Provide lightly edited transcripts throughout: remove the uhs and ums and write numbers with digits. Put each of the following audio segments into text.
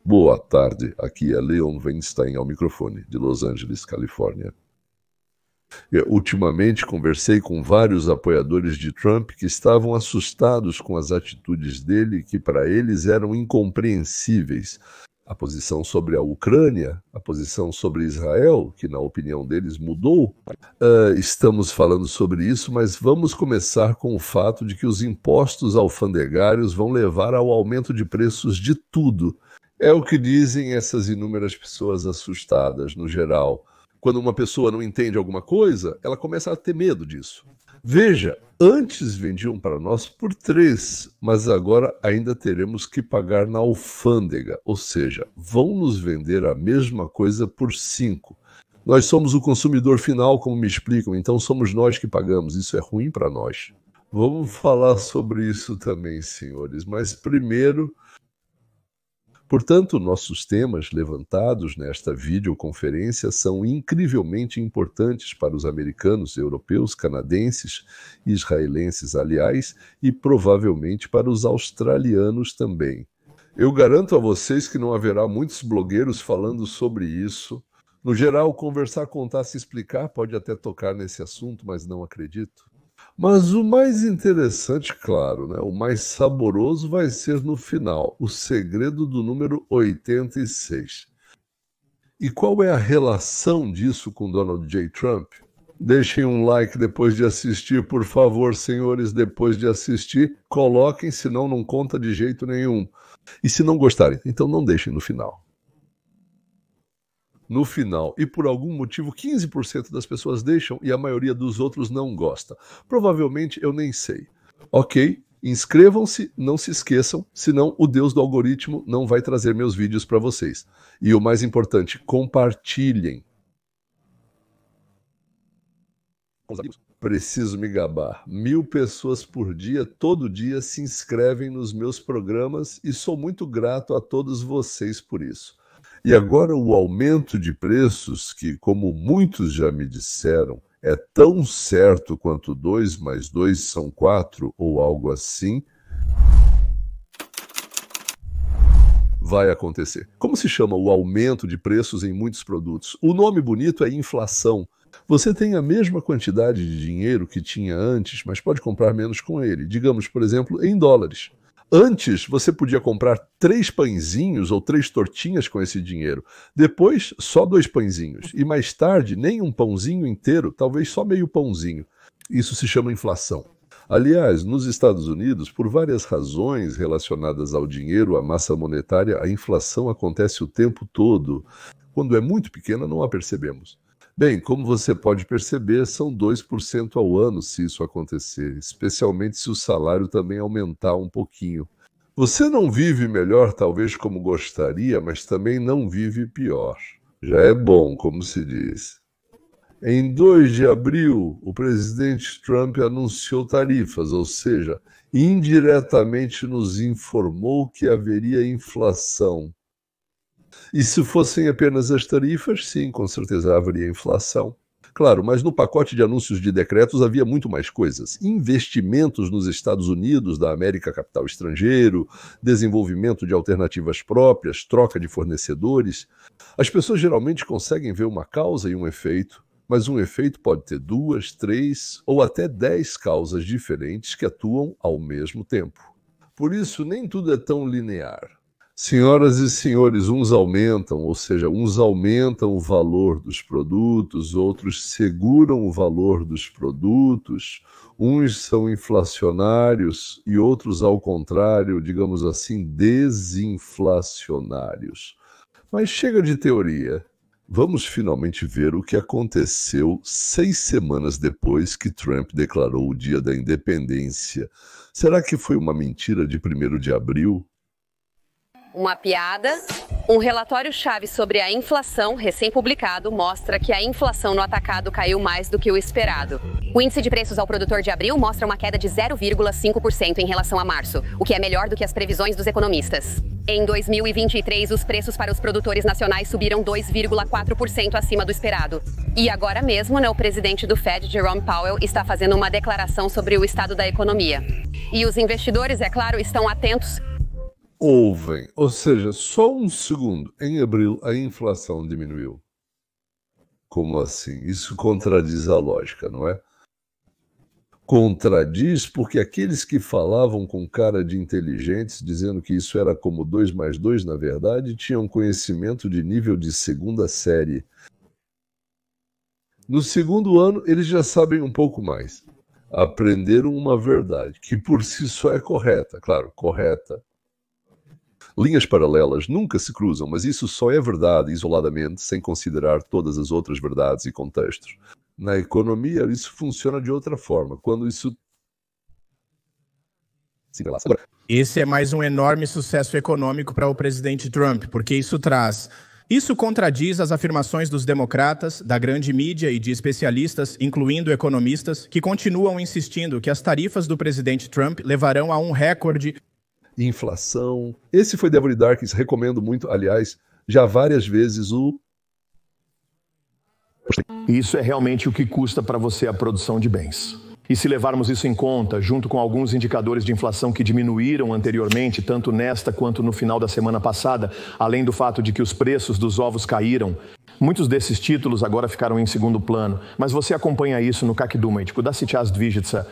Boa tarde, aqui é Leon Weinstein ao microfone, de Los Angeles, Califórnia. Ultimamente conversei com vários apoiadores de Trump que estavam assustados com as atitudes dele que para eles eram incompreensíveis. A posição sobre a Ucrânia, a posição sobre Israel, que na opinião deles mudou. Estamos falando sobre isso, mas vamos começar com o fato de que os impostos alfandegários vão levar ao aumento de preços de tudo. É o que dizem essas inúmeras pessoas assustadas, no geral. Quando uma pessoa não entende alguma coisa, ela começa a ter medo disso. Veja, antes vendiam para nós por 3, mas agora ainda teremos que pagar na alfândega, ou seja, vão nos vender a mesma coisa por 5. Nós somos o consumidor final, como me explicam, então somos nós que pagamos, isso é ruim para nós. Vamos falar sobre isso também, senhores, mas primeiro... Portanto, nossos temas levantados nesta videoconferência são incrivelmente importantes para os americanos, europeus, canadenses e israelenses, aliás, e provavelmente para os australianos também. Eu garanto a vocês que não haverá muitos blogueiros falando sobre isso. No geral, conversar, contar, se explicar pode até tocar nesse assunto, mas não acredito. Mas o mais interessante, claro, o mais saboroso vai ser no final, o segredo do número 86. E qual é a relação disso com Donald J. Trump? Deixem um like depois de assistir, por favor, senhores, depois de assistir, coloquem, senão não conta de jeito nenhum. E se não gostarem, então não deixem no final. No final, e por algum motivo 15% das pessoas deixam e a maioria dos outros não gosta. Provavelmente eu nem sei. Ok, inscrevam-se, não se esqueçam, senão o Deus do algoritmo não vai trazer meus vídeos para vocês. E o mais importante, compartilhem. Preciso me gabar. 1000 pessoas por dia, todo dia, se inscrevem nos meus programas e sou muito grato a todos vocês por isso. E agora o aumento de preços, que, como muitos já me disseram, é tão certo quanto 2 mais 2 são 4 ou algo assim, vai acontecer. Como se chama o aumento de preços em muitos produtos? O nome bonito é inflação. Você tem a mesma quantidade de dinheiro que tinha antes, mas pode comprar menos com ele. Digamos, por exemplo, em dólares. Antes, você podia comprar 3 pãezinhos ou 3 tortinhas com esse dinheiro. Depois, só 2 pãezinhos. E mais tarde, nem um pãozinho inteiro, talvez só meio pãozinho. Isso se chama inflação. Aliás, nos Estados Unidos, por várias razões relacionadas ao dinheiro, à massa monetária, a inflação acontece o tempo todo. Quando é muito pequena, não a percebemos. Bem, como você pode perceber, são 2% ao ano se isso acontecer, especialmente se o salário também aumentar um pouquinho. Você não vive melhor, talvez, como gostaria, mas também não vive pior. Já é bom, como se diz. Em 2 de abril, o presidente Trump anunciou tarifas, ou seja, indiretamente nos informou que haveria inflação. E se fossem apenas as tarifas, sim, com certeza haveria inflação. Claro, mas no pacote de anúncios de decretos havia muito mais coisas. Investimentos nos Estados Unidos, da América capital estrangeiro, desenvolvimento de alternativas próprias, troca de fornecedores. As pessoas geralmente conseguem ver uma causa e um efeito, mas um efeito pode ter 2, 3 ou até 10 causas diferentes que atuam ao mesmo tempo. Por isso, nem tudo é tão linear. Senhoras e senhores, uns aumentam, ou seja, uns aumentam o valor dos produtos, outros seguram o valor dos produtos, uns são inflacionários e outros, ao contrário, digamos assim, desinflacionários. Mas chega de teoria. Vamos finalmente ver o que aconteceu 6 semanas depois que Trump declarou o Dia da Independência. Será que foi uma mentira de 1º de abril? Uma piada. Um relatório-chave sobre a inflação, recém-publicado, mostra que a inflação no atacado caiu mais do que o esperado. O índice de preços ao produtor de abril mostra uma queda de 0,5% em relação a março, o que é melhor do que as previsões dos economistas. Em 2023, os preços para os produtores nacionais subiram 2,4% acima do esperado. E agora mesmo, o presidente do Fed, Jerome Powell, está fazendo uma declaração sobre o estado da economia. E os investidores, é claro, estão atentos. ouvem. Ou seja, só um segundo. Em abril, a inflação diminuiu. Como assim? Isso contradiz a lógica, não é? Contradiz porque aqueles que falavam com cara de inteligentes, dizendo que isso era como 2 mais 2, na verdade, tinham conhecimento de nível de segunda série. No segundo ano, eles já sabem um pouco mais. Aprenderam uma verdade, que por si só é correta. Claro, correta. Linhas paralelas nunca se cruzam, mas isso só é verdade isoladamente, sem considerar todas as outras verdades e contextos. Na economia, isso funciona de outra forma. Quando isso se relaciona. Esse é mais um enorme sucesso econômico para o presidente Trump, porque isso contradiz as afirmações dos democratas, da grande mídia e de especialistas, incluindo economistas, que continuam insistindo que as tarifas do presidente Trump levarão a um recorde. Inflação. Esse foi Devory Darkins, recomendo muito, aliás, já várias vezes o... Isso é realmente o que custa para você a produção de bens. E se levarmos isso em conta, junto com alguns indicadores de inflação que diminuíram anteriormente, tanto nesta quanto no final da semana passada, além do fato de que os preços dos ovos caíram, muitos desses títulos agora ficaram em segundo plano. Mas você acompanha isso no CAC Думай, куда сейчас движется?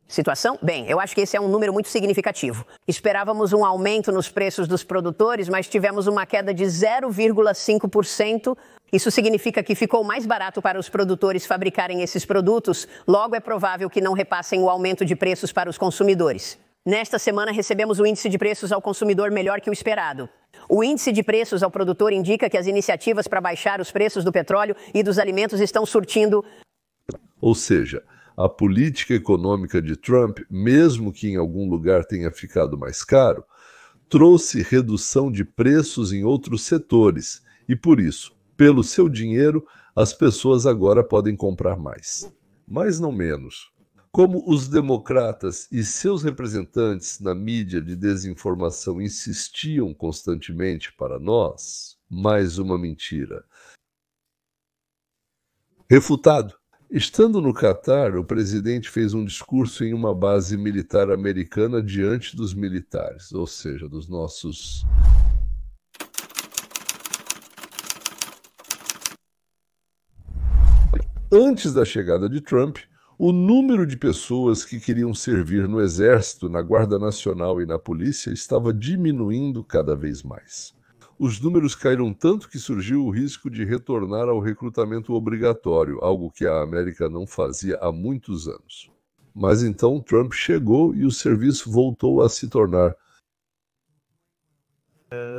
Situação? Bem, eu acho que esse é um número muito significativo. Esperávamos um aumento nos preços dos produtores, mas tivemos uma queda de 0,5%. Isso significa que ficou mais barato para os produtores fabricarem esses produtos, logo é provável que não repassem o aumento de preços para os consumidores. Nesta semana recebemos o índice de preços ao consumidor melhor que o esperado. O índice de preços ao produtor indica que as iniciativas para baixar os preços do petróleo e dos alimentos estão surtindo... Ou seja, a política econômica de Trump, mesmo que em algum lugar tenha ficado mais caro, trouxe redução de preços em outros setores e, por isso, pelo seu dinheiro, as pessoas agora podem comprar mais. Mas não menos. Como os democratas e seus representantes na mídia de desinformação insistiam constantemente para nós, mais uma mentira. Refutado. Estando no Catar, o presidente fez um discurso em uma base militar americana diante dos militares, ou seja, dos nossos... Antes da chegada de Trump, o número de pessoas que queriam servir no Exército, na Guarda Nacional e na Polícia estava diminuindo cada vez mais. Os números caíram tanto que surgiu o risco de retornar ao recrutamento obrigatório, algo que a América não fazia há muitos anos. Mas então Trump chegou e o serviço voltou a se tornar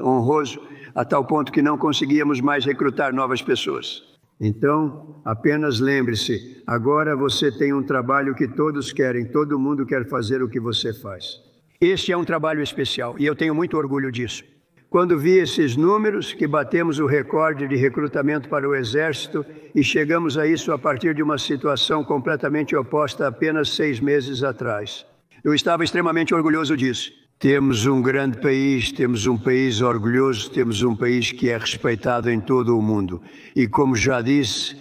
honroso, a tal ponto que não conseguíamos mais recrutar novas pessoas. Então, apenas lembre-se, agora você tem um trabalho que todos querem, todo mundo quer fazer o que você faz. Este é um trabalho especial e eu tenho muito orgulho disso. Quando vi esses números, que batemos o recorde de recrutamento para o Exército e chegamos a isso a partir de uma situação completamente oposta apenas 6 meses atrás. Eu estava extremamente orgulhoso disso. Temos um grande país, temos um país orgulhoso, temos um país que é respeitado em todo o mundo. E como já disse,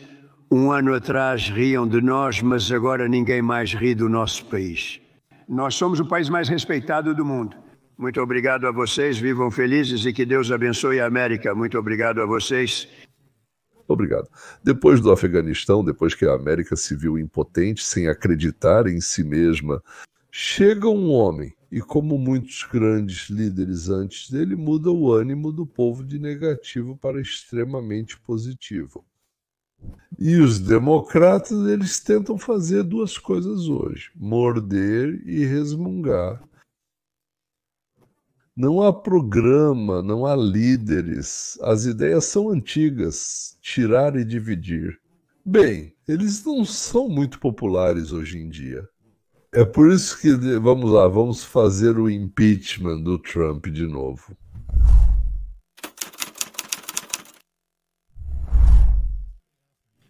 um ano atrás riam de nós, mas agora ninguém mais ri do nosso país. Nós somos o país mais respeitado do mundo. Muito obrigado a vocês, vivam felizes e que Deus abençoe a América. Muito obrigado a vocês. Obrigado. Depois do Afeganistão, depois que a América se viu impotente, sem acreditar em si mesma, chega um homem e, como muitos grandes líderes antes dele, muda o ânimo do povo de negativo para extremamente positivo. E os democratas, eles tentam fazer 2 coisas hoje: morder e resmungar. Não há programa, não há líderes. As ideias são antigas. Tirar e dividir. Bem, eles não são muito populares hoje em dia. É por isso que, vamos lá, vamos fazer o impeachment do Trump de novo.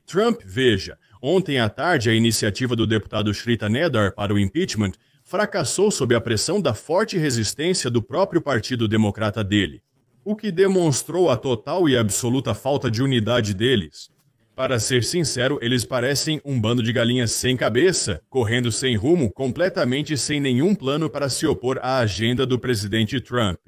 Trump, veja, ontem à tarde a iniciativa do deputado Shrita Nedar para o impeachment fracassou sob a pressão da forte resistência do próprio Partido Democrata dele, o que demonstrou a total e absoluta falta de unidade deles. Para ser sincero, eles parecem um bando de galinhas sem cabeça, correndo sem rumo, completamente sem nenhum plano para se opor à agenda do presidente Trump.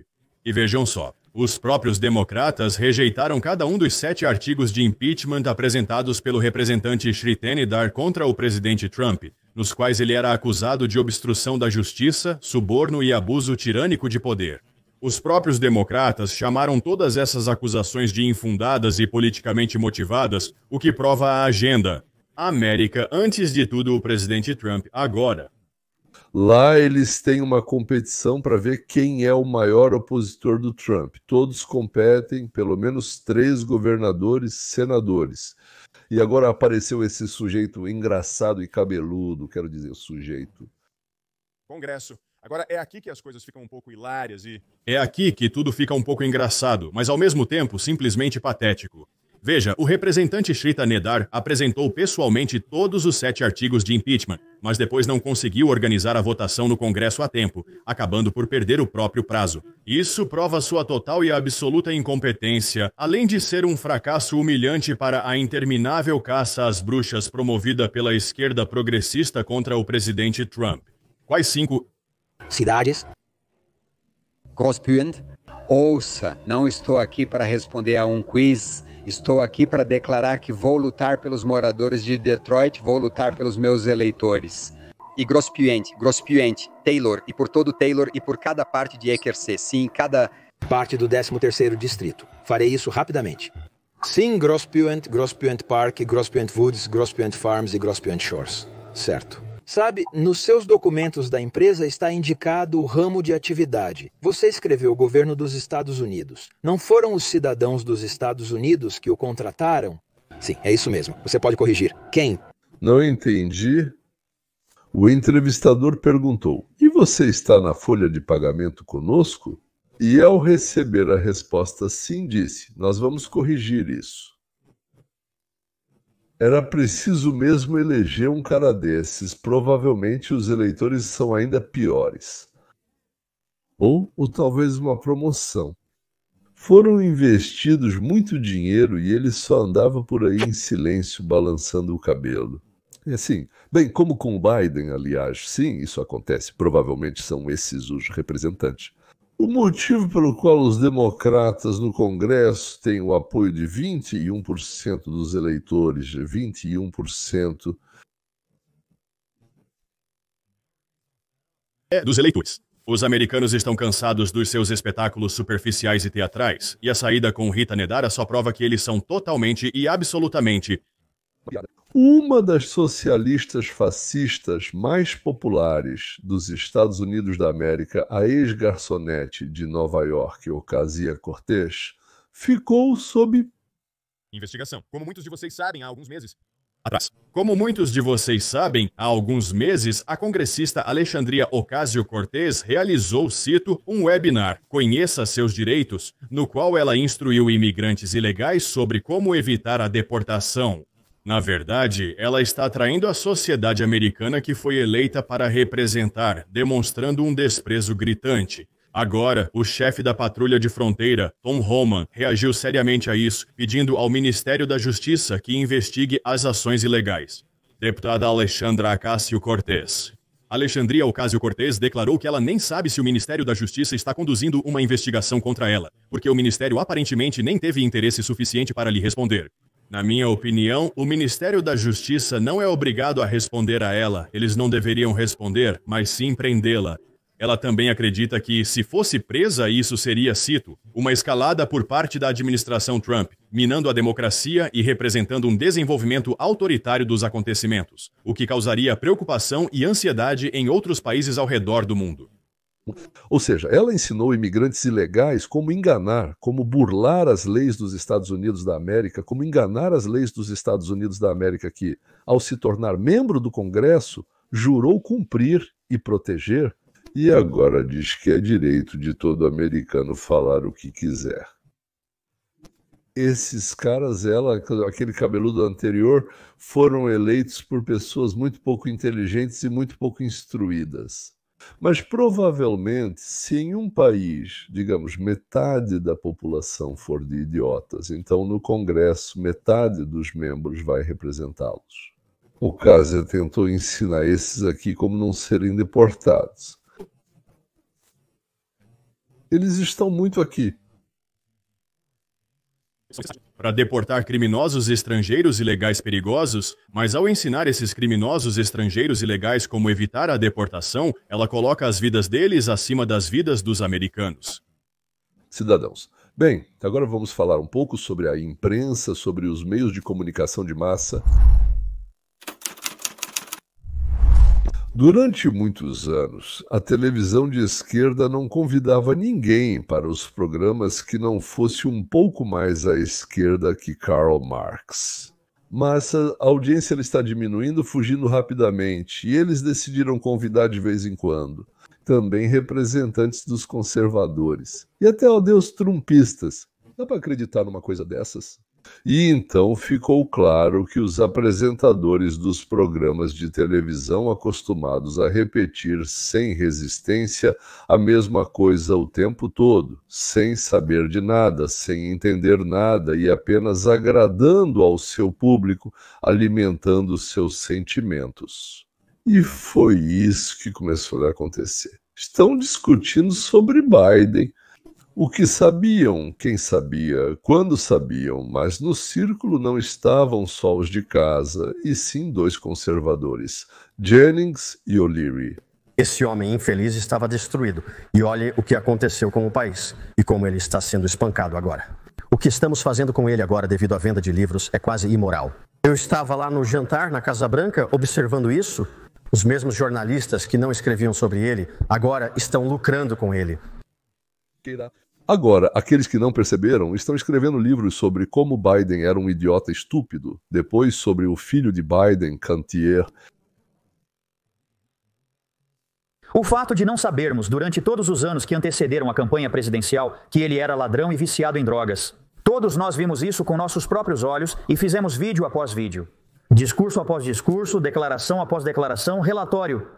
E vejam só, os próprios democratas rejeitaram cada um dos 7 artigos de impeachment apresentados pelo representante Shritanidar contra o presidente Trump, nos quais ele era acusado de obstrução da justiça, suborno e abuso tirânico de poder. Os próprios democratas chamaram todas essas acusações de infundadas e politicamente motivadas, o que prova a agenda. A América, antes de tudo, o presidente Trump, agora. Lá eles têm uma competição para ver quem é o maior opositor do Trump. Todos competem, pelo menos 3 governadores, senadores. E agora apareceu esse sujeito engraçado e cabeludo, quero dizer, o sujeito. Congresso. Agora, é aqui que as coisas ficam um pouco hilárias e... É aqui que tudo fica um pouco engraçado, mas ao mesmo tempo simplesmente patético. Veja, o representante Shritanidar apresentou pessoalmente todos os 7 artigos de impeachment, mas depois não conseguiu organizar a votação no Congresso a tempo, acabando por perder o próprio prazo. Isso prova sua total e absoluta incompetência, além de ser um fracasso humilhante para a interminável caça às bruxas promovida pela esquerda progressista contra o presidente Trump. Quais 5 cidades? Grosspoint? Ouça, não estou aqui para responder a um quiz. Estou aqui para declarar que vou lutar pelos moradores de Detroit, vou lutar pelos meus eleitores. E Grosspoint, Taylor, e por todo Taylor e por cada parte de Équerce, sim, cada parte do 13º distrito. Farei isso rapidamente. Sim, Grosspoint Park, Grosspoint Woods, Grosspoint Farms e Grosspoint Shores. Certo. Sabe, nos seus documentos da empresa está indicado o ramo de atividade. Você escreveu o governo dos Estados Unidos. Não foram os cidadãos dos Estados Unidos que o contrataram? Sim, é isso mesmo. Você pode corrigir. Quem? Não entendi. O entrevistador perguntou: e você está na folha de pagamento conosco? E ao receber a resposta sim, disse: nós vamos corrigir isso. Era preciso mesmo eleger um cara desses. Provavelmente os eleitores são ainda piores. Ou talvez uma promoção. Foram investidos muito dinheiro e ele só andava por aí em silêncio, balançando o cabelo. E assim, bem, como com o Biden, aliás, sim, isso acontece. Provavelmente são esses os representantes. O motivo pelo qual os democratas no Congresso têm o apoio de 21% dos eleitores, 21%... dos eleitores. Os americanos estão cansados dos seus espetáculos superficiais e teatrais, e a saída com Shritanidar só prova que eles são totalmente e absolutamente... Uma das socialistas fascistas mais populares dos Estados Unidos da América, a ex-garçonete de Nova York, Ocasio-Cortez, ficou sob investigação. Como muitos de vocês sabem, há alguns meses atrás. Como muitos de vocês sabem, há alguns meses, a congressista Alexandria Ocasio-Cortez realizou, cito, um webinar, Conheça Seus Direitos, no qual ela instruiu imigrantes ilegais sobre como evitar a deportação. Na verdade, ela está atraindo a sociedade americana que foi eleita para representar, demonstrando um desprezo gritante. Agora, o chefe da patrulha de fronteira, Tom Homan, reagiu seriamente a isso, pedindo ao Ministério da Justiça que investigue as ações ilegais. Deputada Alexandra Ocasio-Cortez. Alexandria Ocasio-Cortez declarou que ela nem sabe se o Ministério da Justiça está conduzindo uma investigação contra ela, porque o Ministério aparentemente nem teve interesse suficiente para lhe responder. Na minha opinião, o Ministério da Justiça não é obrigado a responder a ela. Eles não deveriam responder, mas sim prendê-la. Ela também acredita que, se fosse presa, isso seria, cito, uma escalada por parte da administração Trump, minando a democracia e representando um desenvolvimento autoritário dos acontecimentos, o que causaria preocupação e ansiedade em outros países ao redor do mundo. Ou seja, ela ensinou imigrantes ilegais como enganar, como burlar as leis dos Estados Unidos da América, como enganar as leis dos Estados Unidos da América que, ao se tornar membro do Congresso, jurou cumprir e proteger, e agora diz que é direito de todo americano falar o que quiser. Esses caras, aquele cabeludo anterior, foram eleitos por pessoas muito pouco inteligentes e muito pouco instruídas. Mas provavelmente, se em um país, digamos, metade da população for de idiotas, então no Congresso metade dos membros vai representá-los. O Ocasio tentou ensinar esses aqui como não serem deportados. Eles estão muito aqui. Para deportar criminosos estrangeiros ilegais perigosos, mas ao ensinar esses criminosos estrangeiros ilegais como evitar a deportação, ela coloca as vidas deles acima das vidas dos americanos. Cidadãos. Bem, agora vamos falar um pouco sobre a imprensa, sobre os meios de comunicação de massa. Durante muitos anos, a televisão de esquerda não convidava ninguém para os programas que não fosse um pouco mais à esquerda que Karl Marx. Mas a audiência está diminuindo, fugindo rapidamente, e eles decidiram convidar de vez em quando também representantes dos conservadores e até, ó Deus, trumpistas. Dá para acreditar numa coisa dessas? E então ficou claro que os apresentadores dos programas de televisão, acostumados a repetir sem resistência a mesma coisa o tempo todo, sem saber de nada, sem entender nada e apenas agradando ao seu público, alimentando seus sentimentos. E foi isso que começou a acontecer. Estão discutindo sobre Biden. O que sabiam, quem sabia, quando sabiam, mas no círculo não estavam só os de casa, e sim dois conservadores, Jennings e O'Leary. Esse homem infeliz estava destruído, e olhe o que aconteceu com o país, e como ele está sendo espancado agora. O que estamos fazendo com ele agora devido à venda de livros é quase imoral. Eu estava lá no jantar na Casa Branca observando isso. Os mesmos jornalistas que não escreviam sobre ele agora estão lucrando com ele. Agora, aqueles que não perceberam estão escrevendo livros sobre como Biden era um idiota estúpido, depois sobre o filho de Biden, Cantier. O fato de não sabermos, durante todos os anos que antecederam a campanha presidencial, que ele era ladrão e viciado em drogas. Todos nós vimos isso com nossos próprios olhos e fizemos vídeo após vídeo. Discurso após discurso, declaração após declaração, relatório.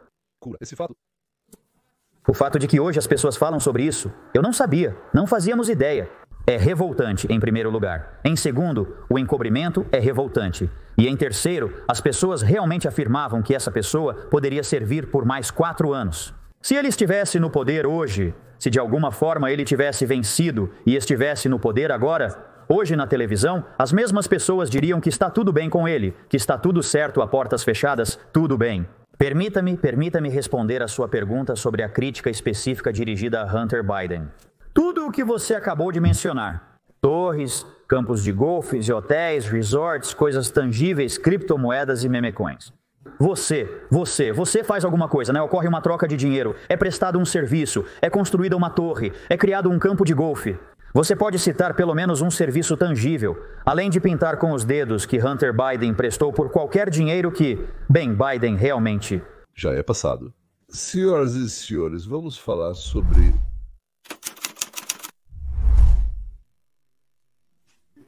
O fato de que hoje as pessoas falam sobre isso, eu não sabia, não fazíamos ideia. É revoltante, em primeiro lugar. Em segundo, o encobrimento é revoltante. E em terceiro, as pessoas realmente afirmavam que essa pessoa poderia servir por mais 4 anos. Se ele estivesse no poder hoje, se de alguma forma ele tivesse vencido e estivesse no poder agora, hoje na televisão, as mesmas pessoas diriam que está tudo bem com ele, que está tudo certo a portas fechadas, tudo bem. Permita-me responder a sua pergunta sobre a crítica específica dirigida a Hunter Biden. Tudo o que você acabou de mencionar, torres, campos de golfes e hotéis, resorts, coisas tangíveis, criptomoedas e memecoins. Você faz alguma coisa, né? Ocorre uma troca de dinheiro, é prestado um serviço, é construída uma torre, é criado um campo de golfe. Você pode citar pelo menos um serviço tangível, além de pintar com os dedos que Hunter Biden prestou por qualquer dinheiro que, bem, Biden realmente... Já é passado. Senhoras e senhores, vamos falar sobre...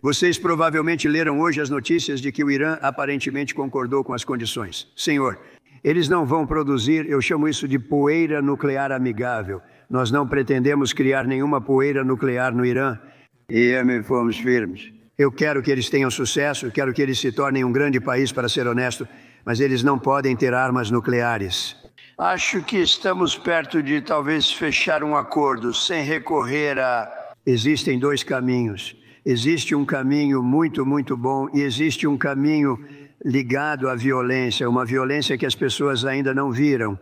Vocês provavelmente leram hoje as notícias de que o Irã aparentemente concordou com as condições. Senhor, eles não vão produzir, eu chamo isso de poeira nuclear amigável. Nós não pretendemos criar nenhuma poeira nuclear no Irã. E fomos firmes. Eu quero que eles tenham sucesso, eu quero que eles se tornem um grande país, para ser honesto, mas eles não podem ter armas nucleares. Acho que estamos perto de talvez fechar um acordo sem recorrer a... Existem 2 caminhos. Existe um caminho muito, muito bom e existe um caminho ligado à violência, uma violência que as pessoas ainda não viram.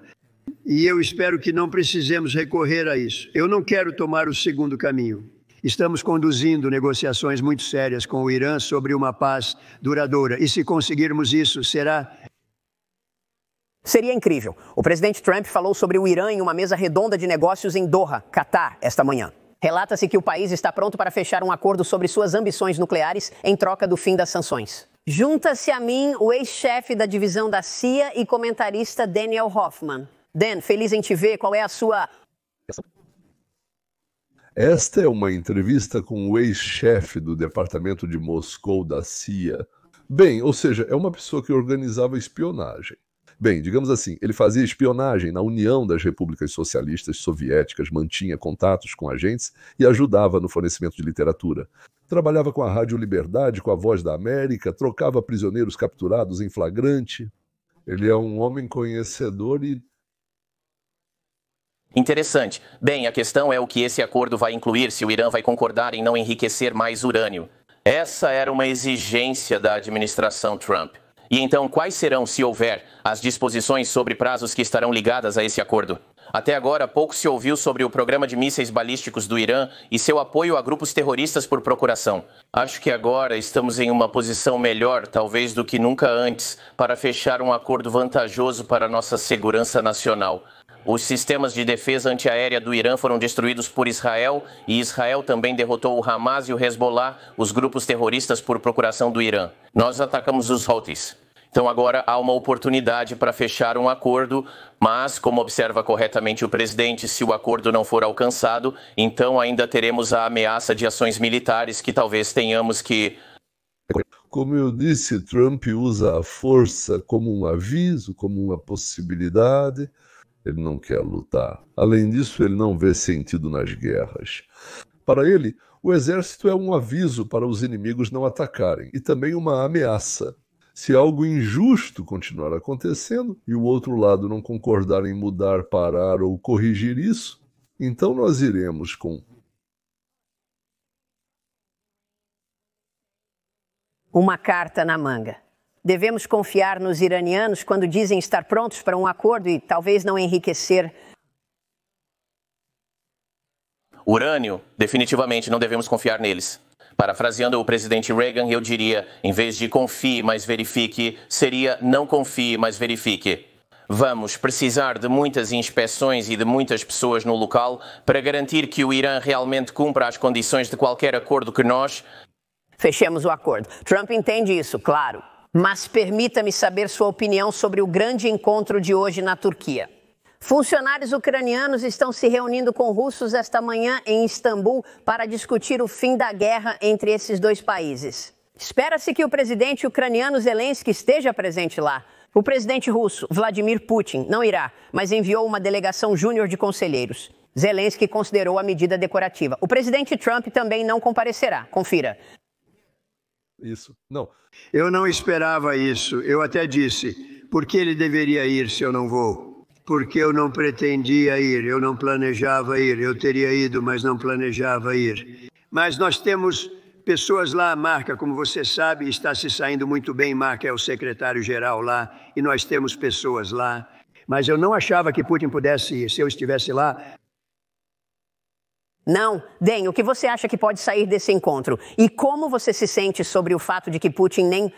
E eu espero que não precisemos recorrer a isso. Eu não quero tomar o segundo caminho. Estamos conduzindo negociações muito sérias com o Irã sobre uma paz duradoura. E se conseguirmos isso, será... Seria incrível. O presidente Trump falou sobre o Irã em uma mesa redonda de negócios em Doha, Catar, esta manhã. Relata-se que o país está pronto para fechar um acordo sobre suas ambições nucleares em troca do fim das sanções. Junta-se a mim o ex-chefe da divisão da CIA e comentarista Daniel Hoffman. Dan, feliz em te ver. Qual é a sua... Esta é uma entrevista com o ex-chefe do departamento de Moscou da CIA. Bem, ou seja, é uma pessoa que organizava espionagem. Bem, digamos assim, ele fazia espionagem na União das Repúblicas Socialistas Soviéticas, mantinha contatos com agentes e ajudava no fornecimento de literatura. Trabalhava com a Rádio Liberdade, com a Voz da América, trocava prisioneiros capturados em flagrante. Ele é um homem conhecedor e... Interessante. Bem, a questão é o que esse acordo vai incluir, se o Irã vai concordar em não enriquecer mais urânio. Essa era uma exigência da administração Trump. E então, quais serão, se houver, as disposições sobre prazos que estarão ligadas a esse acordo? Até agora, pouco se ouviu sobre o programa de mísseis balísticos do Irã e seu apoio a grupos terroristas por procuração. Acho que agora estamos em uma posição melhor, talvez do que nunca antes, para fechar um acordo vantajoso para nossa segurança nacional. Os sistemas de defesa antiaérea do Irã foram destruídos por Israel e Israel também derrotou o Hamas e o Hezbollah, os grupos terroristas por procuração do Irã. Nós atacamos os Houthis. Então agora há uma oportunidade para fechar um acordo, mas, como observa corretamente o presidente, se o acordo não for alcançado, então ainda teremos a ameaça de ações militares que talvez tenhamos que... Como eu disse, Trump usa a força como um aviso, como uma possibilidade. Ele não quer lutar. Além disso, ele não vê sentido nas guerras. Para ele, o exército é um aviso para os inimigos não atacarem e também uma ameaça. Se algo injusto continuar acontecendo e o outro lado não concordar em mudar, parar ou corrigir isso, então nós iremos com uma carta na manga. Devemos confiar nos iranianos quando dizem estar prontos para um acordo e talvez não enriquecer. Urânio, definitivamente não devemos confiar neles. Parafraseando o presidente Reagan, eu diria, em vez de confie, mas verifique, seria não confie, mas verifique. Vamos precisar de muitas inspeções e de muitas pessoas no local para garantir que o Irã realmente cumpra as condições de qualquer acordo que nós... Fechemos o acordo. Trump entende isso, claro. Mas permita-me saber sua opinião sobre o grande encontro de hoje na Turquia. Funcionários ucranianos estão se reunindo com russos esta manhã em Istambul para discutir o fim da guerra entre esses dois países. Espera-se que o presidente ucraniano Zelensky esteja presente lá. O presidente russo, Vladimir Putin, não irá, mas enviou uma delegação júnior de conselheiros. Zelensky considerou a medida decorativa. O presidente Trump também não comparecerá. Confira. Isso. Não. Eu não esperava isso. Eu até disse, por que ele deveria ir se eu não vou? Porque eu não pretendia ir, eu não planejava ir. Eu teria ido, mas não planejava ir. Mas nós temos pessoas lá, Marca, como você sabe, está se saindo muito bem. Marca é o secretário-geral lá, e nós temos pessoas lá. Mas eu não achava que Putin pudesse ir. Se eu estivesse lá... Não. Den, o que você acha que pode sair desse encontro? E como você se sente sobre o fato de que Putin nem...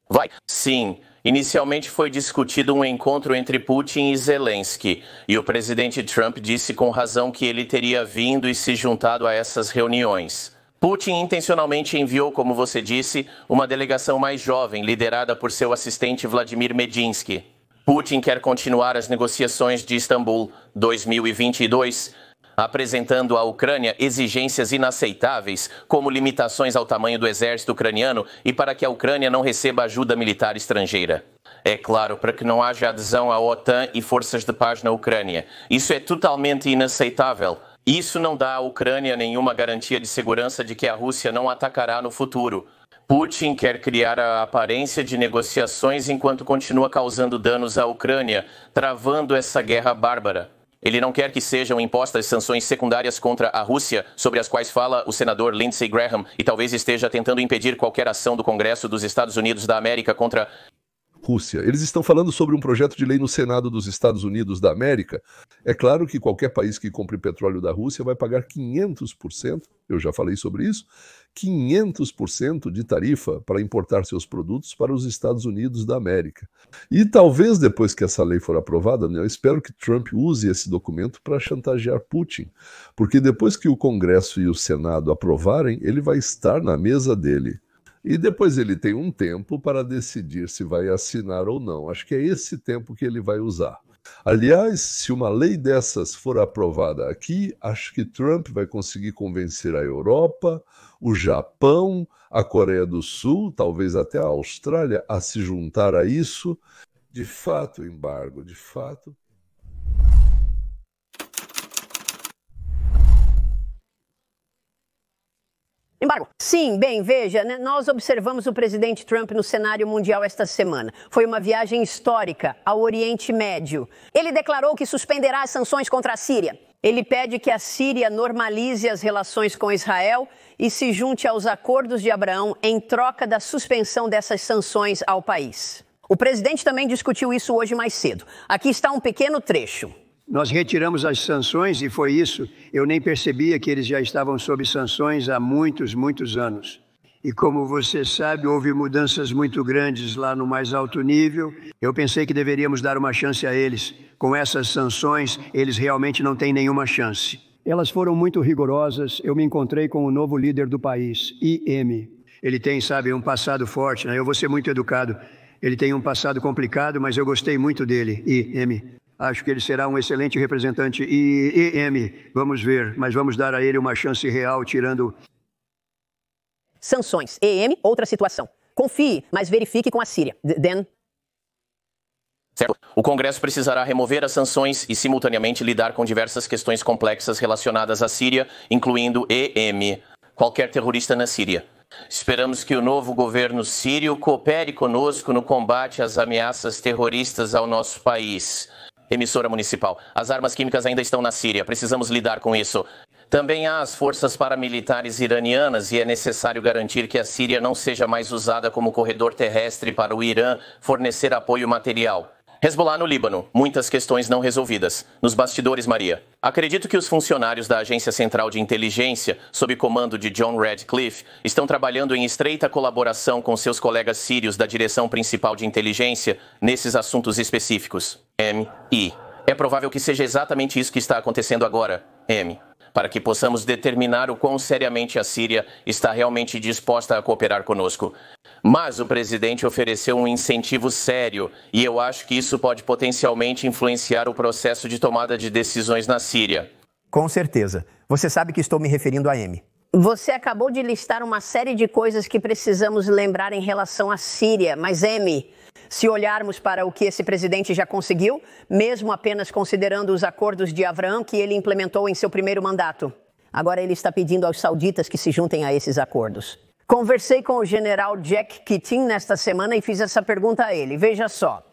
Vai. Sim. Inicialmente foi discutido um encontro entre Putin e Zelensky, e o presidente Trump disse com razão que ele teria vindo e se juntado a essas reuniões. Putin intencionalmente enviou, como você disse, uma delegação mais jovem, liderada por seu assistente Vladimir Medinsky. Putin quer continuar as negociações de Istambul 2022, apresentando à Ucrânia exigências inaceitáveis, como limitações ao tamanho do exército ucraniano e para que a Ucrânia não receba ajuda militar estrangeira. É claro, para que não haja adesão à OTAN e forças de paz na Ucrânia. Isso é totalmente inaceitável. Isso não dá à Ucrânia nenhuma garantia de segurança de que a Rússia não atacará no futuro. Putin quer criar a aparência de negociações enquanto continua causando danos à Ucrânia, travando essa guerra bárbara. Ele não quer que sejam impostas sanções secundárias contra a Rússia, sobre as quais fala o senador Lindsey Graham, e talvez esteja tentando impedir qualquer ação do Congresso dos Estados Unidos da América contra... Rússia. Eles estão falando sobre um projeto de lei no Senado dos Estados Unidos da América. É claro que qualquer país que compre petróleo da Rússia vai pagar 500%, eu já falei sobre isso, 500% de tarifa para importar seus produtos para os Estados Unidos da América. E talvez depois que essa lei for aprovada, eu espero que Trump use esse documento para chantagear Putin, porque depois que o Congresso e o Senado aprovarem, ele vai estar na mesa dele. E depois ele tem um tempo para decidir se vai assinar ou não. Acho que é esse tempo que ele vai usar. Aliás, se uma lei dessas for aprovada aqui, acho que Trump vai conseguir convencer a Europa, o Japão, a Coreia do Sul, talvez até a Austrália, a se juntar a isso. De fato, embargo, de fato. Embargo. Sim, bem, veja, né, nós observamos o presidente Trump no cenário mundial esta semana. Foi uma viagem histórica ao Oriente Médio. Ele declarou que suspenderá as sanções contra a Síria. Ele pede que a Síria normalize as relações com Israel e se junte aos acordos de Abraão em troca da suspensão dessas sanções ao país. O presidente também discutiu isso hoje mais cedo. Aqui está um pequeno trecho. Nós retiramos as sanções e foi isso. Eu nem percebia que eles já estavam sob sanções há muitos anos. E como você sabe, houve mudanças muito grandes lá no mais alto nível. Eu pensei que deveríamos dar uma chance a eles. Com essas sanções, eles realmente não têm nenhuma chance. Elas foram muito rigorosas. Eu me encontrei com o novo líder do país, IM. Ele tem, sabe, um passado forte, né? Eu vou ser muito educado. Ele tem um passado complicado, mas eu gostei muito dele, IM. Acho que ele será um excelente representante. IM, vamos ver, mas vamos dar a ele uma chance real, tirando... Sanções. EM, outra situação. Confie, mas verifique com a Síria. Certo. O Congresso precisará remover as sanções e, simultaneamente, lidar com diversas questões complexas relacionadas à Síria, incluindo EM, qualquer terrorista na Síria. Esperamos que o novo governo sírio coopere conosco no combate às ameaças terroristas ao nosso país. Emissora municipal. As armas químicas ainda estão na Síria. Precisamos lidar com isso. Também há as forças paramilitares iranianas e é necessário garantir que a Síria não seja mais usada como corredor terrestre para o Irã fornecer apoio material. Hezbollah no Líbano. Muitas questões não resolvidas. Nos bastidores, Maria. Acredito que os funcionários da Agência Central de Inteligência, sob comando de John Radcliffe, estão trabalhando em estreita colaboração com seus colegas sírios da Direção Principal de Inteligência nesses assuntos específicos. MI. É provável que seja exatamente isso que está acontecendo agora, M, para que possamos determinar o quão seriamente a Síria está realmente disposta a cooperar conosco. Mas o presidente ofereceu um incentivo sério e eu acho que isso pode potencialmente influenciar o processo de tomada de decisões na Síria. Com certeza. Você sabe que estou me referindo a M. Você acabou de listar uma série de coisas que precisamos lembrar em relação à Síria, mas M, se olharmos para o que esse presidente já conseguiu, mesmo apenas considerando os acordos de Abraão que ele implementou em seu primeiro mandato, agora ele está pedindo aos sauditas que se juntem a esses acordos. Conversei com o general Jack Keating nesta semana e fiz essa pergunta a ele. Veja só.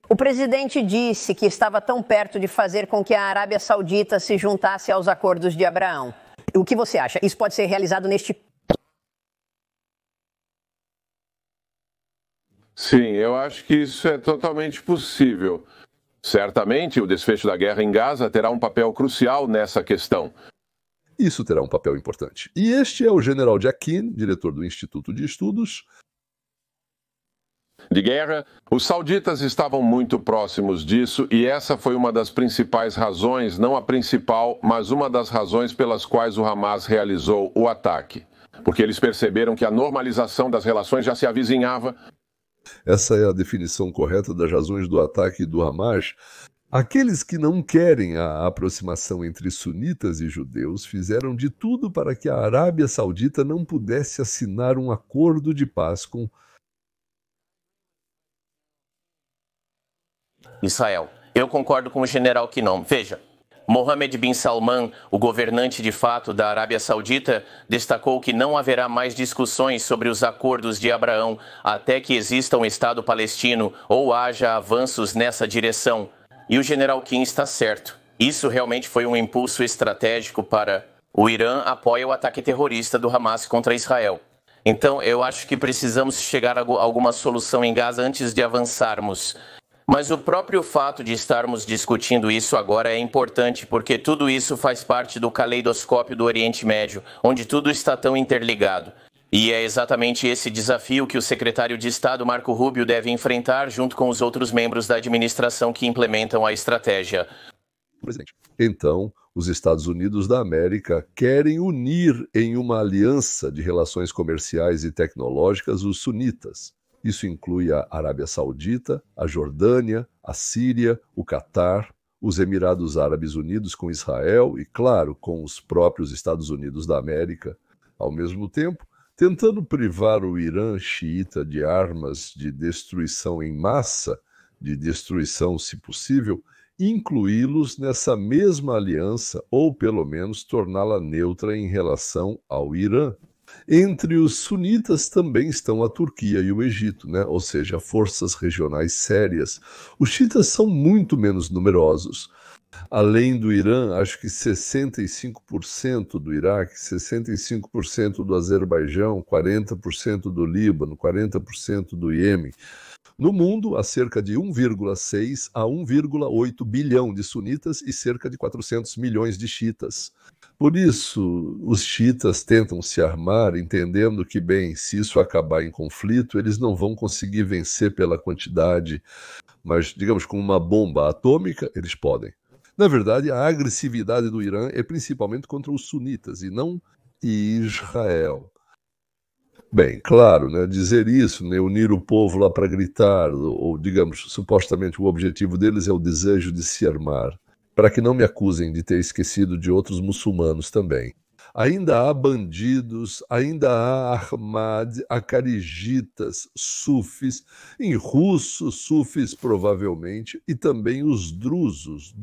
O presidente disse que estava tão perto de fazer com que a Arábia Saudita se juntasse aos acordos de Abraão. O que você acha? Isso pode ser realizado neste... Sim, eu acho que isso é totalmente possível. Certamente, o desfecho da guerra em Gaza terá um papel crucial nessa questão. Isso terá um papel importante. E este é o general Jack Keane, diretor do Instituto de Estudos de Guerra. Os sauditas estavam muito próximos disso e essa foi uma das principais razões, não a principal, mas uma das razões pelas quais o Hamas realizou o ataque. Porque eles perceberam que a normalização das relações já se avizinhava. Essa é a definição correta das razões do ataque do Hamas. Aqueles que não querem a aproximação entre sunitas e judeus fizeram de tudo para que a Arábia Saudita não pudesse assinar um acordo de paz com Israel. Eu concordo com o general Quinon. Veja, Mohammed bin Salman, o governante de fato da Arábia Saudita, destacou que não haverá mais discussões sobre os acordos de Abraão até que exista um Estado palestino ou haja avanços nessa direção. E o general Kim está certo. Isso realmente foi um impulso estratégico para... O Irã apoia o ataque terrorista do Hamas contra Israel. Então, eu acho que precisamos chegar a alguma solução em Gaza antes de avançarmos. Mas o próprio fato de estarmos discutindo isso agora é importante, porque tudo isso faz parte do caleidoscópio do Oriente Médio, onde tudo está tão interligado. E é exatamente esse desafio que o secretário de Estado Marco Rubio deve enfrentar junto com os outros membros da administração que implementam a estratégia. Então, os Estados Unidos da América querem unir em uma aliança de relações comerciais e tecnológicas os sunitas. Isso inclui a Arábia Saudita, a Jordânia, a Síria, o Catar, os Emirados Árabes Unidos com Israel e, claro, com os próprios Estados Unidos da América. Ao mesmo tempo, tentando privar o Irã xiita de armas de destruição em massa, de destruição, se possível, incluí-los nessa mesma aliança ou, pelo menos, torná-la neutra em relação ao Irã. Entre os sunitas também estão a Turquia e o Egito, né? Ou seja, forças regionais sérias. Os xiitas são muito menos numerosos. Além do Irã, acho que 65% do Iraque, 65% do Azerbaijão, 40% do Líbano, 40% do Iêmen. No mundo, há cerca de 1,6 a 1,8 bilhão de sunitas e cerca de 400 milhões de xiitas. Por isso, os xiitas tentam se armar, entendendo que, bem, se isso acabar em conflito, eles não vão conseguir vencer pela quantidade, mas, digamos, com uma bomba atômica, eles podem. Na verdade, a agressividade do Irã é principalmente contra os sunitas e não Israel. Bem, claro, né, dizer isso, né, unir o povo lá para gritar, ou digamos, supostamente o objetivo deles é o desejo de se armar, para que não me acusem de ter esquecido de outros muçulmanos também. Ainda há bandidos, ainda há Ahmad, acarigitas, sufis, em russo, sufis provavelmente, e também os drusos,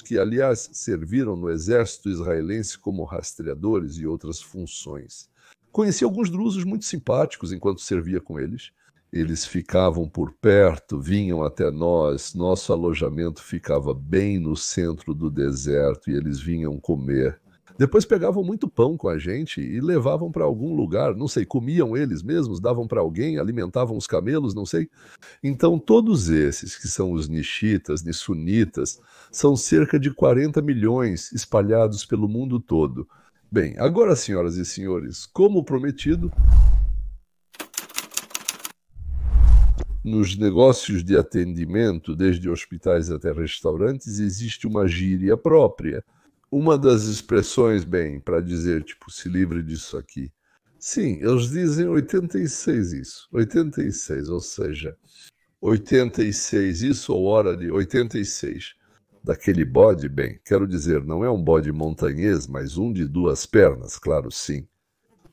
que aliás serviram no exército israelense como rastreadores e outras funções. Conheci alguns drusos muito simpáticos enquanto servia com eles. Eles ficavam por perto, vinham até nós, nosso alojamento ficava bem no centro do deserto e eles vinham comer. Depois pegavam muito pão com a gente e levavam para algum lugar, não sei, comiam eles mesmos, davam para alguém, alimentavam os camelos, não sei. Então todos esses, que são os nixitas, nissunitas, são cerca de 40 milhões espalhados pelo mundo todo. Bem, agora, senhoras e senhores, como prometido, nos negócios de atendimento, desde hospitais até restaurantes, existe uma gíria própria. Uma das expressões, bem, para dizer, tipo, se livre disso aqui. Sim, eles dizem 86 isso, 86, ou seja, 86 isso ou hora de 86. Daquele bode, bem, quero dizer, não é um bode montanhês, mas um de duas pernas, claro, sim.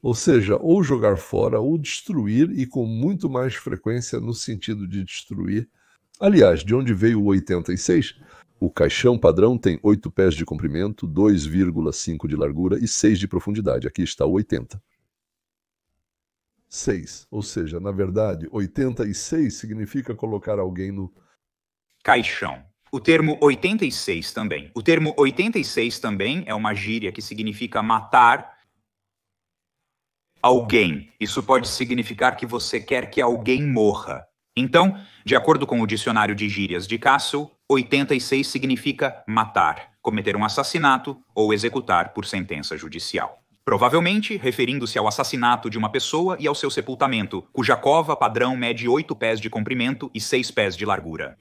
Ou seja, ou jogar fora ou destruir, e com muito mais frequência no sentido de destruir. Aliás, de onde veio o 86? O caixão padrão tem 8 pés de comprimento, 2,5 de largura e 6 de profundidade. Aqui está o 80. 6, ou seja, na verdade, 86 significa colocar alguém no caixão. O termo 86 também. O termo 86 também é uma gíria que significa matar alguém. Isso pode significar que você quer que alguém morra. Então, de acordo com o dicionário de gírias de Castle, 86 significa matar, cometer um assassinato ou executar por sentença judicial. Provavelmente referindo-se ao assassinato de uma pessoa e ao seu sepultamento, cuja cova padrão mede 8 pés de comprimento e 6 pés de largura.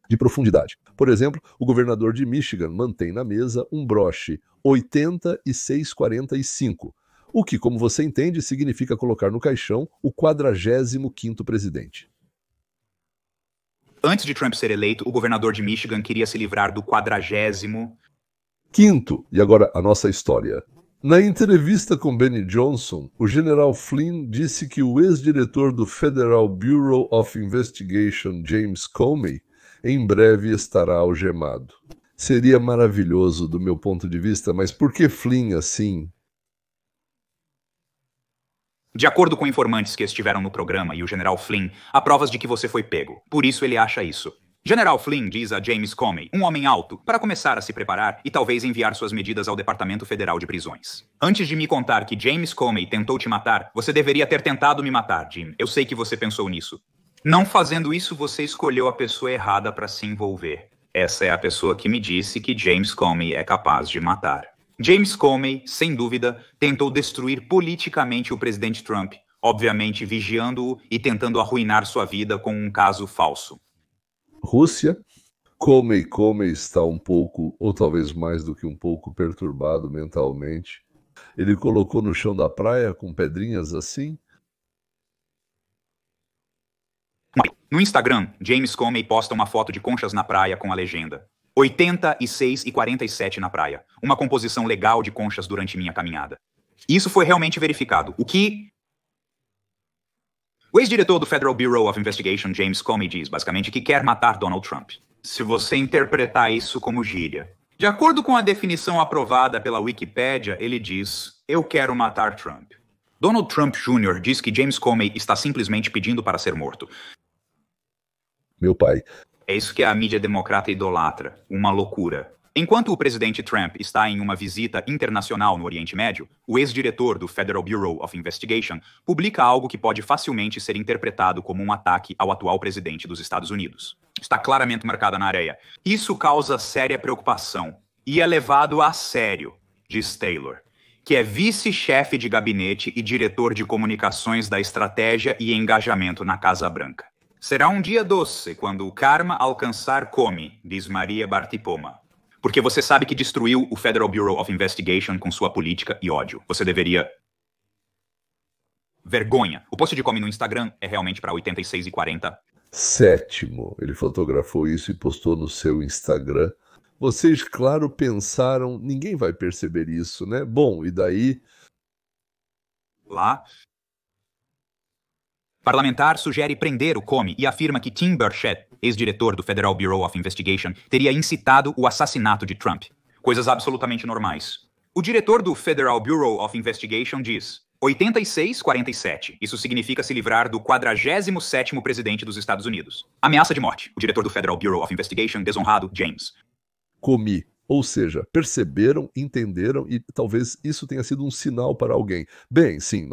De profundidade. Por exemplo, o governador de Michigan mantém na mesa um broche 8645, o que, como você entende, significa colocar no caixão o 45º presidente. Antes de Trump ser eleito, o governador de Michigan queria se livrar do 45º. E agora a nossa história. Na entrevista com Benny Johnson, o general Flynn disse que o ex-diretor do Federal Bureau of Investigation, James Comey, em breve estará algemado. Seria maravilhoso do meu ponto de vista, mas por que Flynn assim? De acordo com informantes que estiveram no programa e o General Flynn, há provas de que você foi pego. Por isso ele acha isso. General Flynn diz a James Comey, um homem alto, para começar a se preparar e talvez enviar suas medidas ao Departamento Federal de Prisões. Antes de me contar que James Comey tentou te matar, você deveria ter tentado me matar, Jim. Eu sei que você pensou nisso. Não fazendo isso, você escolheu a pessoa errada para se envolver. Essa é a pessoa que me disse que James Comey é capaz de matar. James Comey, sem dúvida, tentou destruir politicamente o presidente Trump, obviamente vigiando-o e tentando arruinar sua vida com um caso falso. Rússia, Comey está um pouco, ou talvez mais do que um pouco, perturbado mentalmente. Ele colocou no chão da praia com pedrinhas assim. No Instagram, James Comey posta uma foto de conchas na praia com a legenda 86 e 47 na praia. Uma composição legal de conchas durante minha caminhada. Isso foi realmente verificado. O ex-diretor do Federal Bureau of Investigation, James Comey, diz basicamente que quer matar Donald Trump. se você interpretar isso como gíria. De acordo com a definição aprovada pela Wikipédia, ele diz: eu quero matar Trump. Donald Trump Jr. diz que James Comey está simplesmente pedindo para ser morto. Meu pai. É isso que a mídia democrata idolatra. Uma loucura. Enquanto o presidente Trump está em uma visita internacional no Oriente Médio, o ex-diretor do Federal Bureau of Investigation publica algo que pode facilmente ser interpretado como um ataque ao atual presidente dos Estados Unidos. Está claramente marcada na areia. Isso causa séria preocupação e é levado a sério, diz Taylor, que é vice-chefe de gabinete e diretor de comunicações da estratégia e engajamento na Casa Branca. Será um dia doce quando o karma alcançar Comey, diz Maria Bartiromo. Porque você sabe que destruiu o Federal Bureau of Investigation com sua política e ódio. Você deveria... Vergonha. O post de Comey no Instagram é realmente para 86,40. Sétimo, ele fotografou isso e postou no seu Instagram. Vocês, claro, pensaram, ninguém vai perceber isso, né? Bom, e daí? Lá... Parlamentar sugere prender o Comey e afirma que Tim Burchett, ex-diretor do Federal Bureau of Investigation, teria incitado o assassinato de Trump. Coisas absolutamente normais. O diretor do Federal Bureau of Investigation diz 86,47. Isso significa se livrar do 47º presidente dos Estados Unidos. Ameaça de morte. O diretor do Federal Bureau of Investigation, desonrado, James Comey. Ou seja, perceberam, entenderam e talvez isso tenha sido um sinal para alguém. Bem, sim,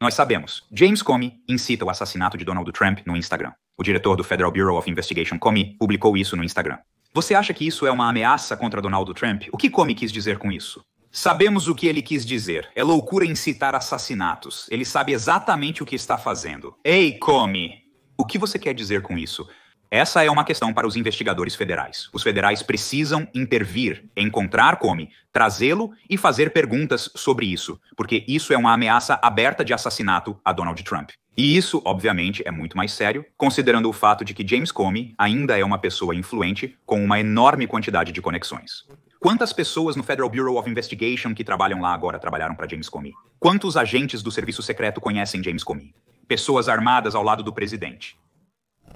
Nós sabemos. James Comey incita o assassinato de Donald Trump no Instagram. O diretor do Federal Bureau of Investigation, Comey, publicou isso no Instagram. Você acha que isso é uma ameaça contra Donald Trump? O que Comey quis dizer com isso? Sabemos o que ele quis dizer. É loucura incitar assassinatos. Ele sabe exatamente o que está fazendo. Ei, Comey! O que você quer dizer com isso? Essa é uma questão para os investigadores federais. Os federais precisam intervir, encontrar Comey, trazê-lo e fazer perguntas sobre isso, porque isso é uma ameaça aberta de assassinato a Donald Trump. E isso, obviamente, é muito mais sério, considerando o fato de que James Comey ainda é uma pessoa influente com uma enorme quantidade de conexões. Quantas pessoas no Federal Bureau of Investigation que trabalham lá agora trabalharam para James Comey? Quantos agentes do serviço secreto conhecem James Comey? Pessoas armadas ao lado do presidente.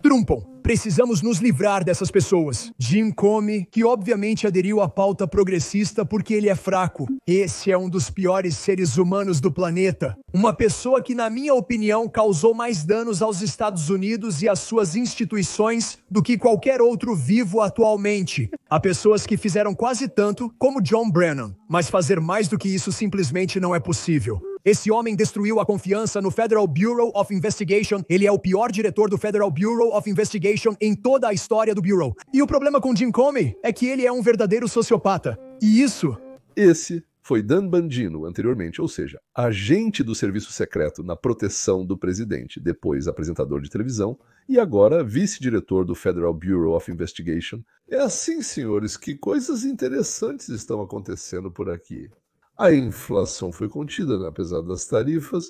Trumpon, precisamos nos livrar dessas pessoas. Jim Comey, que obviamente aderiu à pauta progressista porque ele é fraco. Esse é um dos piores seres humanos do planeta. Uma pessoa que, na minha opinião, causou mais danos aos Estados Unidos e às suas instituições do que qualquer outro vivo atualmente. Há pessoas que fizeram quase tanto como John Brennan, mas fazer mais do que isso simplesmente não é possível. Esse homem destruiu a confiança no Federal Bureau of Investigation. Ele é o pior diretor do Federal Bureau of Investigation em toda a história do Bureau. E o problema com Jim Comey é que ele é um verdadeiro sociopata. E isso... Esse foi Dan Bongino anteriormente, ou seja, agente do serviço secreto na proteção do presidente, depois apresentador de televisão e agora vice-diretor do Federal Bureau of Investigation. É assim, senhores, que coisas interessantes estão acontecendo por aqui. A inflação foi contida, né? Apesar das tarifas.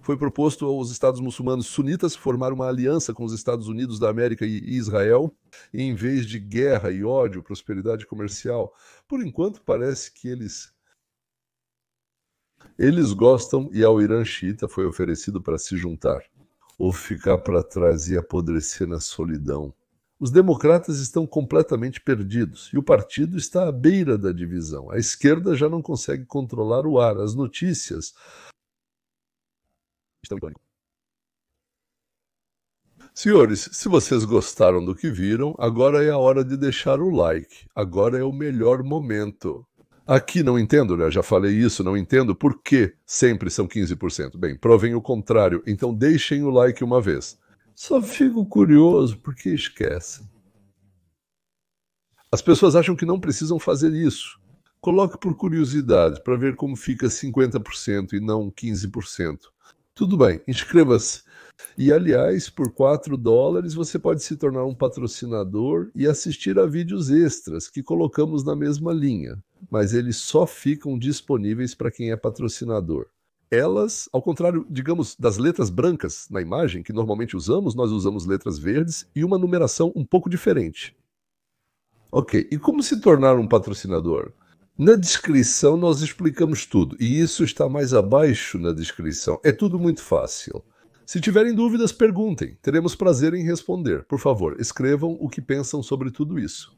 Foi proposto aos estados muçulmanos sunitas formar uma aliança com os Estados Unidos da América e Israel, em vez de guerra e ódio, prosperidade comercial. Por enquanto, parece que eles gostam e ao Irã xiita foi oferecido para se juntar, ou ficar para trás e apodrecer na solidão. Os democratas estão completamente perdidos e o partido está à beira da divisão. A esquerda já não consegue controlar o ar. As notícias estão em pânico. Senhores, se vocês gostaram do que viram, agora é a hora de deixar o like. Agora é o melhor momento. Aqui não entendo, né? Já falei isso, não entendo por que sempre são 15%. Bem, provem o contrário, então deixem o like uma vez. Só fico curioso porque esquecem. As pessoas acham que não precisam fazer isso. Coloque por curiosidade para ver como fica 50% e não 15%. Tudo bem, inscreva-se. E, aliás, por $4 você pode se tornar um patrocinador e assistir a vídeos extras que colocamos na mesma linha. Mas eles só ficam disponíveis para quem é patrocinador. Elas, ao contrário, digamos, das letras brancas na imagem, que normalmente usamos, nós usamos letras verdes e uma numeração um pouco diferente. Ok, e como se tornar um patrocinador? Na descrição nós explicamos tudo, e isso está mais abaixo na descrição. É tudo muito fácil. Se tiverem dúvidas, perguntem. Teremos prazer em responder. Por favor, escrevam o que pensam sobre tudo isso.